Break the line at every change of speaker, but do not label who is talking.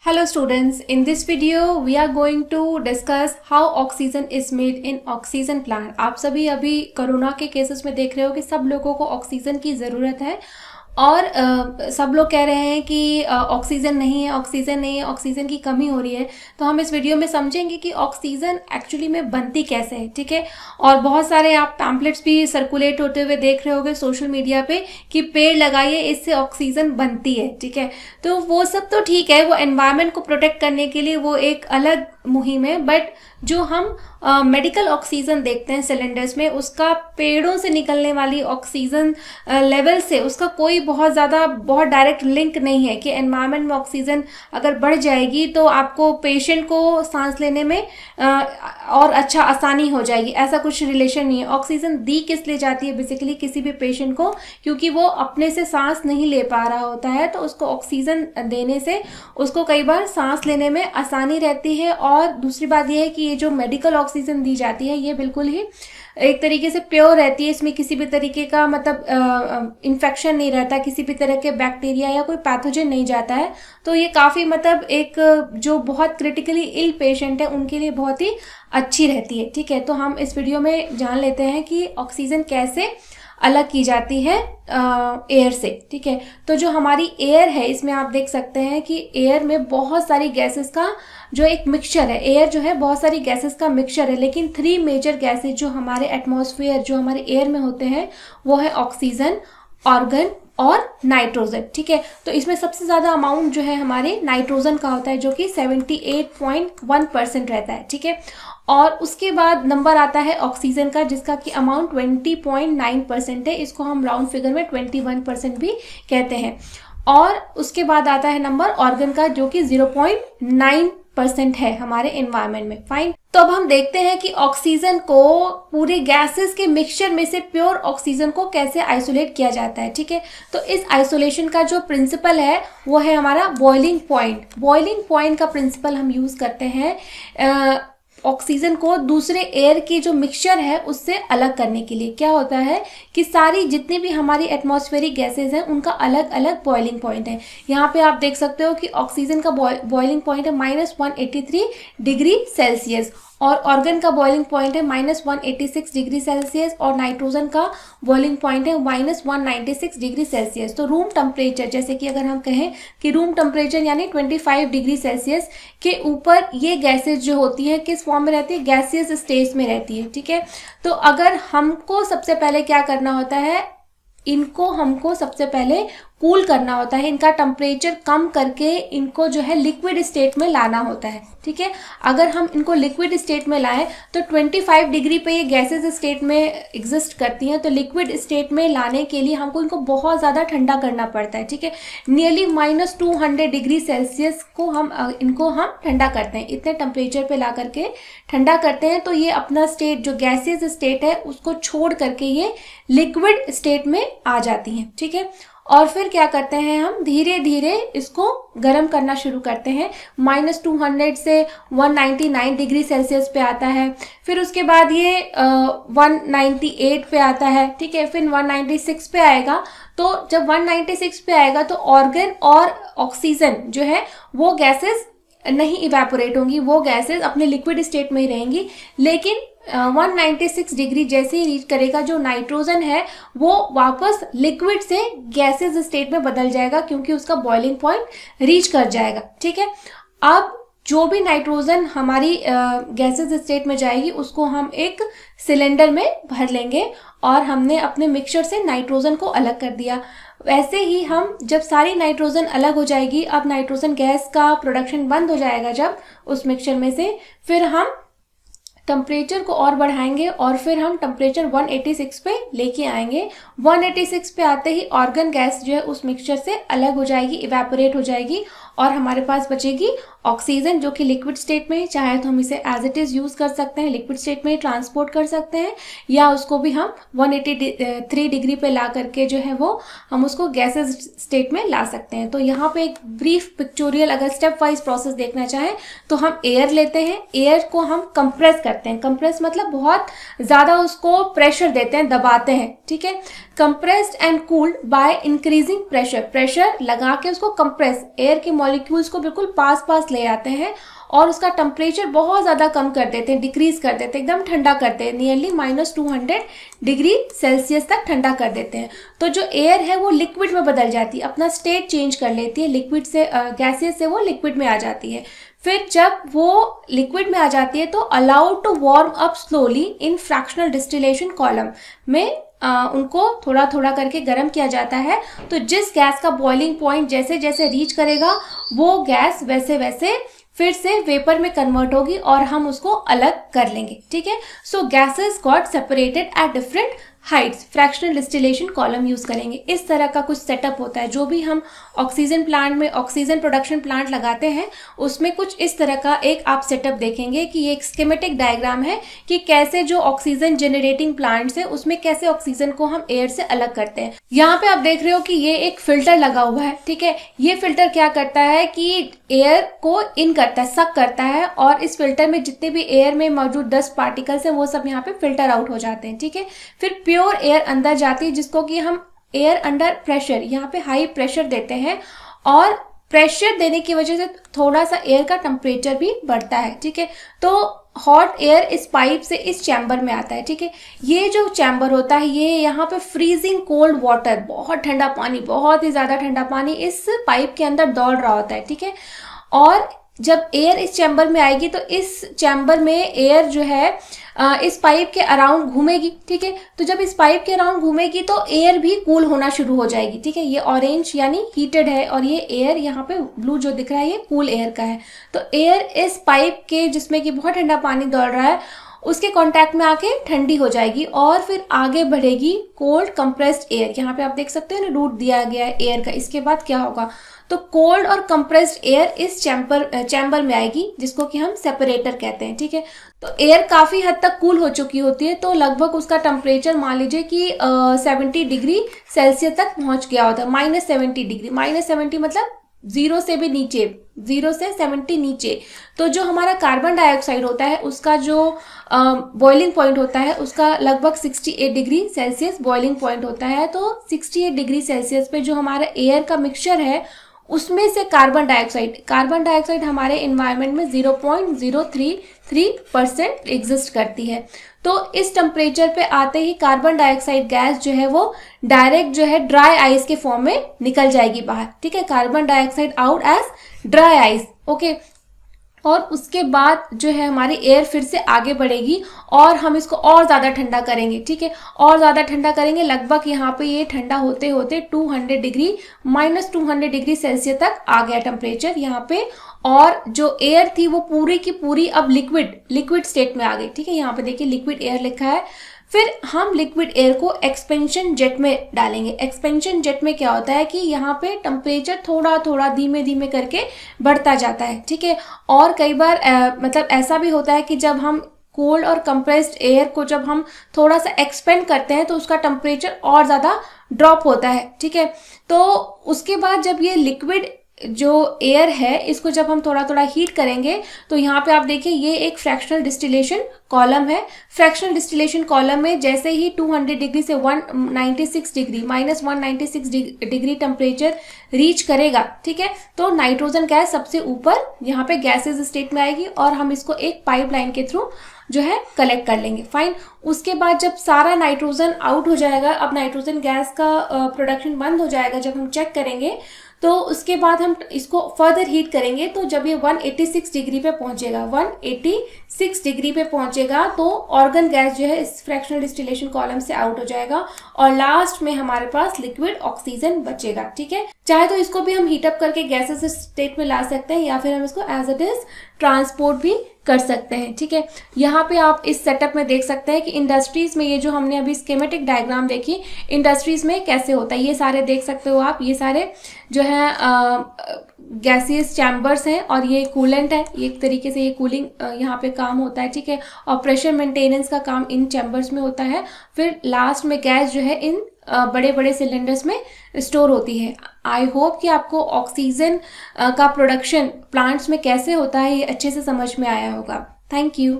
Hello students, in this video we are going to discuss how oxygen is made in oxygen plant। आप सभी अभी corona के cases में देख रहे हो कि सब लोगों को ऑक्सीजन की ज़रूरत है और सब लोग कह रहे हैं कि ऑक्सीजन नहीं है, ऑक्सीजन नहीं है, ऑक्सीजन की कमी हो रही है। तो हम इस वीडियो में समझेंगे कि ऑक्सीजन एक्चुअली में बनती कैसे है, ठीक है। और बहुत सारे आप पैम्पलेट्स भी सर्कुलेट होते हुए देख रहे होगे सोशल मीडिया पे कि पेड़ लगाइए, इससे ऑक्सीजन बनती है, ठीक है। तो वो सब तो ठीक है, वो एनवायरनमेंट को प्रोटेक्ट करने के लिए वो एक अलग मुहिम है, बट जो हम मेडिकल ऑक्सीजन देखते हैं सिलेंडर्स में, उसका पेड़ों से निकलने वाली ऑक्सीजन लेवल से उसका कोई बहुत डायरेक्ट लिंक नहीं है कि एनवायरनमेंट में ऑक्सीजन अगर बढ़ जाएगी तो आपको पेशेंट को सांस लेने में और अच्छा आसानी हो जाएगी, ऐसा कुछ रिलेशन नहीं है। ऑक्सीजन दी किस लिए जाती है बेसिकली किसी भी पेशेंट को, क्योंकि वो अपने से सांस नहीं ले पा रहा होता है, तो उसको ऑक्सीजन देने से उसको कई बार सांस लेने में आसानी रहती है। और दूसरी बात यह है कि ये जो मेडिकल ऑक्सीजन दी जाती है ये बिल्कुल ही एक तरीके से प्योर रहती है, इसमें किसी भी तरीके का मतलब इन्फेक्शन नहीं रहता, किसी भी तरह के बैक्टीरिया या कोई पैथोजन नहीं जाता है। तो ये काफ़ी मतलब एक जो बहुत क्रिटिकली इल पेशेंट है उनके लिए बहुत ही अच्छी रहती है, ठीक है। तो हम इस वीडियो में जान लेते हैं कि ऑक्सीजन कैसे अलग की जाती है एयर से, ठीक है। तो जो हमारी एयर है इसमें आप देख सकते हैं कि एयर में बहुत सारी गैसेस का जो एक मिक्सचर है। एयर जो है बहुत सारी गैसेस का मिक्सचर है, लेकिन 3 मेजर गैसेस जो हमारे एटमॉस्फेयर जो हमारे एयर में होते हैं वो है ऑक्सीजन, आर्गन और नाइट्रोजन, ठीक है। तो इसमें सबसे ज़्यादा अमाउंट जो है हमारे नाइट्रोजन का होता है जो कि 78.1% रहता है, ठीक है। और उसके बाद नंबर आता है ऑक्सीजन का जिसका कि अमाउंट 20.9% है, इसको हम राउंड फिगर में 21% भी कहते हैं। और उसके बाद आता है नंबर ऑर्गन का जो कि 0.9% है हमारे एनवायरनमेंट में, फाइन। तो अब हम देखते हैं कि ऑक्सीजन को पूरे गैसेस के मिक्सचर में से प्योर ऑक्सीजन को कैसे आइसोलेट किया जाता है, ठीक है। तो इस आइसोलेशन का जो प्रिंसिपल है वो है हमारा बॉइलिंग पॉइंट। बॉइलिंग पॉइंट का प्रिंसिपल हम यूज करते हैं ऑक्सीजन को दूसरे एयर की जो मिक्सचर है उससे अलग करने के लिए। क्या होता है कि सारी जितनी भी हमारी एटमॉस्फेरिक गैसेस हैं उनका अलग अलग बॉइलिंग पॉइंट है। यहाँ पे आप देख सकते हो कि ऑक्सीजन का बॉइलिंग पॉइंट है -183 डिग्री सेल्सियस, और ऑर्गन का बॉइलिंग पॉइंट है -186 डिग्री सेल्सियस, और नाइट्रोजन का बॉइलिंग पॉइंट है -196 डिग्री सेल्सियस। तो रूम टेम्परेचर, जैसे कि अगर हम कहें कि रूम टेम्परेचर यानी 25 डिग्री सेल्सियस के ऊपर ये गैसेस जो होती है किस फॉर्म में रहती है, गैसियस स्टेज में रहती है, ठीक है। तो अगर हमको सबसे पहले क्या करना होता है, इनको हमको सबसे पहले कूल करना होता है, इनका टेम्परेचर कम करके इनको जो है लिक्विड स्टेट में लाना होता है, ठीक है। अगर हम इनको लिक्विड स्टेट में लाएं तो 25 डिग्री पे ये गैसेस स्टेट में एग्जिस्ट करती हैं, तो लिक्विड स्टेट में लाने के लिए हमको इनको बहुत ज़्यादा ठंडा करना पड़ता है, ठीक है। नियरली -200 डिग्री सेल्सियस को हम ठंडा करते हैं, इतने टेम्परेचर पे ला करके ठंडा करते हैं। तो ये अपना स्टेट जो गैसियस स्टेट है उसको छोड़ करके ये लिक्विड स्टेट में आ जाती हैं, ठीक है। और फिर क्या करते हैं, हम धीरे धीरे इसको गर्म करना शुरू करते हैं। -200 से 199 डिग्री सेल्सियस पे आता है, फिर उसके बाद ये 198 पे आता है, ठीक है। फिर 196 पे आएगा। तो जब 196 पे आएगा तो ऑर्गन और ऑक्सीजन जो है वो गैसेस नहीं इवेपोरेट होंगी, वो गैसेस अपने लिक्विड स्टेट में ही रहेंगी। लेकिन 196 डिग्री जैसे ही रीच करेगा जो नाइट्रोजन है वो वापस लिक्विड से गैसेस स्टेट में बदल जाएगा, क्योंकि उसका बॉइलिंग पॉइंट रीच कर जाएगा, ठीक है। अब जो भी नाइट्रोजन हमारी गैसेस स्टेट में जाएगी उसको हम एक सिलेंडर में भर लेंगे, और हमने अपने मिक्सचर से नाइट्रोजन को अलग कर दिया। वैसे ही हम जब सारी नाइट्रोजन अलग हो जाएगी, अब नाइट्रोजन गैस का प्रोडक्शन बंद हो जाएगा जब उस मिक्सचर में से, फिर हम टेम्परेचर को और बढ़ाएंगे और फिर हम टेम्परेचर 186 पे लेके आएंगे। 186 पे आते ही ऑर्गन गैस जो है उस मिक्सचर से अलग हो जाएगी, इवेपोरेट हो जाएगी, और हमारे पास बचेगी ऑक्सीजन जो कि लिक्विड स्टेट में, चाहे तो हम इसे एज इट इज यूज कर सकते हैं, लिक्विड स्टेट में ट्रांसपोर्ट कर सकते हैं, या उसको भी हम 183 डिग्री पे ला करके जो है वो हम उसको गैसेस स्टेट में ला सकते हैं। तो यहाँ पे एक ब्रीफ पिक्चोरियल अगर स्टेप वाइज प्रोसेस देखना चाहें तो हम एयर लेते हैं, एयर को हम कंप्रेस करते हैं। कंप्रेस मतलब बहुत ज्यादा उसको प्रेशर देते हैं, दबाते हैं, ठीक है। Compressed and cooled by increasing pressure, pressure लगा के उसको कंप्रेस, एयर के मॉलिक्यूल्स को बिल्कुल पास पास ले आते हैं और उसका टेम्परेचर बहुत ज़्यादा कम कर देते हैं, डिक्रीज कर देते हैं, एकदम ठंडा करते हैं, नियरली -200 डिग्री सेल्सियस तक ठंडा कर देते हैं। तो जो एयर है वो लिक्विड में बदल जाती है, अपना स्टेट चेंज कर लेती है, लिक्विड से गैसेस से वो लिक्विड में आ जाती है। फिर जब वो लिक्विड में आ जाती है तो allowed to warm up slowly in fractional distillation column में उनको थोड़ा थोड़ा करके गर्म किया जाता है। तो जिस गैस का बॉइलिंग पॉइंट जैसे जैसे रीच करेगा वो गैस वैसे वैसे फिर से वेपर में कन्वर्ट होगी और हम उसको अलग कर लेंगे, ठीक है। So gases got separated at different heights, fractional distillation column use करेंगे। इस तरह का कुछ सेटअप होता है। जो भी हम ऑक्सीजन प्लांट में ऑक्सीजन प्रोडक्शन प्लांट लगाते हैं उसमें कुछ इस तरह का एक आप सेटअप देखेंगे कि ये एक स्कीमेटिक डायग्राम है कि कैसे जो ऑक्सीजन जनरेटिंग प्लांट्स है उसमें कैसे ऑक्सीजन को हम एयर से अलग करते हैं। यहाँ पे आप देख रहे हो कि ये एक फिल्टर लगा हुआ है, ठीक है। ये फिल्टर क्या करता है कि एयर को इन करता है, सक करता है, और इस फिल्टर में जितने भी एयर में मौजूद 10 पार्टिकल्स हैं वो सब यहाँ पे फिल्टर आउट हो जाते हैं, ठीक है। फिर प्योर एयर अंदर जाती है जिसको कि हम एयर अंडर प्रेशर, यहाँ पे हाई प्रेशर देते हैं और प्रेशर देने की वजह से थोड़ा सा एयर का टेम्परेचर भी बढ़ता है, ठीक है। तो हॉट एयर इस पाइप से इस चैम्बर में आता है, ठीक है। ये जो चैम्बर होता है ये यहाँ पे फ्रीजिंग कोल्ड वाटर, बहुत ठंडा पानी, बहुत ही ज्यादा ठंडा पानी इस पाइप के अंदर दौड़ रहा होता है, ठीक है। और जब एयर इस चैम्बर में आएगी तो इस चैम्बर में एयर जो है इस पाइप के अराउंड घूमेगी, ठीक है। तो जब इस पाइप के अराउंड घूमेगी तो एयर भी कूल होना शुरू हो जाएगी, ठीक है। ये ऑरेंज यानी हीटेड है और ये एयर यहाँ पे ब्लू जो दिख रहा है ये कूल एयर का है। तो एयर इस पाइप के जिसमें कि बहुत ठंडा पानी दौड़ रहा है उसके कांटेक्ट में आके ठंडी हो जाएगी और फिर आगे बढ़ेगी कोल्ड कंप्रेस्ड एयर। यहाँ पे आप देख सकते हो ना रूट दिया गया है एयर का। इसके बाद क्या होगा तो कोल्ड और कंप्रेस्ड एयर इस चैम्बर में आएगी जिसको कि हम सेपरेटर कहते हैं, ठीक है। तो एयर काफी हद तक कूल हो चुकी होती है तो लगभग उसका टेम्परेचर मान लीजिए कि 70 डिग्री सेल्सियस तक पहुंच गया होता है, -70 डिग्री, -70 मतलब 0 से भी नीचे, 0 से 70 नीचे। तो जो हमारा कार्बन डाइऑक्साइड होता है उसका जो बॉइलिंग पॉइंट होता है उसका लगभग 68 डिग्री सेल्सियस बॉइलिंग पॉइंट होता है। तो 68 डिग्री सेल्सियस पे जो हमारा एयर का मिक्सचर है उसमें से कार्बन डाइऑक्साइड हमारे इन्वायरमेंट में 0.033% एग्जिस्ट करती है। तो इस टेम्परेचर पे आते ही कार्बन डाइऑक्साइड गैस जो है वो डायरेक्ट जो है ड्राई आइस के फॉर्म में निकल जाएगी बाहर, ठीक है। Carbon dioxide out as dry ice, okay. और उसके बाद जो है हमारी एयर फिर से आगे बढ़ेगी और हम इसको और ज्यादा ठंडा करेंगे, ठीक है। और ज्यादा ठंडा करेंगे, लगभग यहाँ पे ये ठंडा होते होते 200 डिग्री -200 डिग्री सेल्सियस तक आ गया टेम्परेचर यहाँ पे। और जो एयर थी वो पूरी की पूरी अब लिक्विड स्टेट में आ गई, ठीक है। यहाँ पे देखिए लिक्विड एयर लिखा है। फिर हम लिक्विड एयर को एक्सपेंशन जेट में डालेंगे। एक्सपेंशन जेट में क्या होता है कि यहाँ पे टेम्परेचर थोड़ा थोड़ा धीमे धीमे करके बढ़ता जाता है, ठीक है। और कई बार मतलब ऐसा भी होता है कि जब हम कोल्ड और कंप्रेस्ड एयर को जब हम थोड़ा सा एक्सपेंड करते हैं तो उसका टेम्परेचर और ज्यादा ड्रॉप होता है, ठीक है। तो उसके बाद जब ये लिक्विड जो एयर है इसको जब हम थोड़ा थोड़ा हीट करेंगे तो यहाँ पे आप देखिए ये एक फ्रैक्शनल डिस्टिलेशन कॉलम है। फ्रैक्शनल डिस्टिलेशन कॉलम में जैसे ही 200 डिग्री से 196 डिग्री -196 डिग्री टेम्परेचर रीच करेगा, ठीक है। तो नाइट्रोजन गैस सबसे ऊपर यहाँ पे गैसेज स्टेट में आएगी और हम इसको एक पाइपलाइन के थ्रू जो है कलेक्ट कर लेंगे, फाइन। उसके बाद जब सारा नाइट्रोजन आउट हो जाएगा, अब नाइट्रोजन गैस का प्रोडक्शन बंद हो जाएगा जब हम चेक करेंगे, तो उसके बाद हम इसको फर्दर हीट करेंगे। तो जब ये 186 डिग्री पे पहुंचेगा, 186 डिग्री पे पहुंचेगा तो ऑर्गन गैस जो है इस फ्रैक्शनल डिस्टिलेशन कॉलम से आउट हो जाएगा और लास्ट में हमारे पास लिक्विड ऑक्सीजन बचेगा, ठीक है। चाहे तो इसको भी हम हीटअप करके गैसेस स्टेट में ला सकते हैं या फिर हम इसको एज इट इज ट्रांसपोर्ट भी कर सकते हैं, ठीक है। यहाँ पे आप इस सेटअप में देख सकते हैं कि इंडस्ट्रीज में ये जो हमने अभी स्कीमेटिक डायग्राम देखी इंडस्ट्रीज में कैसे होता है, ये सारे देख सकते हो आप। ये सारे जो है गैसियस चैम्बर्स हैं और ये कूलेंट है, ये एक तरीके से ये कूलिंग यहाँ पे काम होता है, ठीक है। और प्रेशर मेंटेनेंस का काम इन चैम्बर्स में होता है। फिर लास्ट में गैस जो है इन बड़े बड़े सिलेंडर्स में स्टोर होती है। आई होप कि आपको ऑक्सीजन का प्रोडक्शन प्लांट्स में कैसे होता है ये अच्छे से समझ में आया होगा। Thank you.